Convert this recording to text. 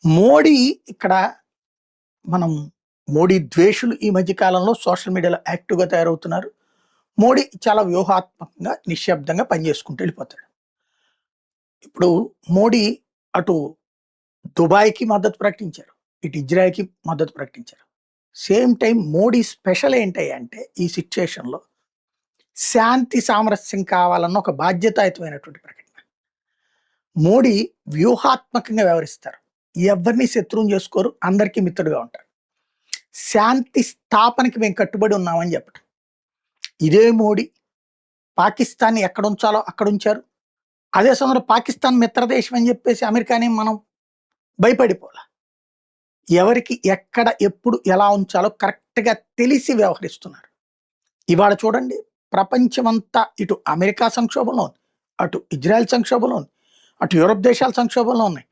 మోడీ ఇక్కడ మనం మోడీ ద్వేషులు ఈ మధ్య కాలంలో సోషల్ మీడియాలో యాక్టివ్‌గా తయారవుతున్నారు. మోడీ చాలా వ్యూహాత్మకంగా, నిశ్శబ్దంగా పనిచేసుకుంటూ వెళ్ళిపోతాడు. ఇప్పుడు మోడీ అటు దుబాయ్‌కి మద్దతు ప్రకటించారు. ఇటు ఇజ్రాయెల్‌కి మద్దతు ప్రకటించారు. సేమ్ టైమ్ మోడీ స్పెషల్ ఏంటంటే ఈ సిట్యుయేషన్‌లో శాంతి సామరస్యం కావాలన్న ఒక బాధ్యతాయుతమైనటువంటి ప్రకటన. మోడీ వ్యూహాత్మకంగా వ్యవహరిస్తారు. ఎవరిని శత్రువుని చేసుకోరు. అందరికీ మిత్రుడుగా ఉంటారు. శాంతి స్థాపనకి మేము కట్టుబడి ఉన్నామని చెప్పటం. ఇదే మోడీ పాకిస్తాన్‌ని ఎక్కడ ఉంచాలో అక్కడ ఉంచారు. అదే సమయంలో పాకిస్తాన్ మిత్రదేశం అని చెప్పేసి అమెరికాని మనం భయపడిపోలా. ఎవరికి ఎక్కడ ఎప్పుడు ఎలా ఉంచాలో కరెక్ట్‌గా తెలిసి వ్యవహరిస్తున్నారు. ఇవాళ చూడండి ప్రపంచమంతా ఇటు అమెరికా సంక్షోభంలో ఉంది. అటు ఇజ్రాయెల్ సంక్షోభంలో ఉంది. అటు యూరప్ దేశాల సంక్షోభంలో ఉన్నాయి.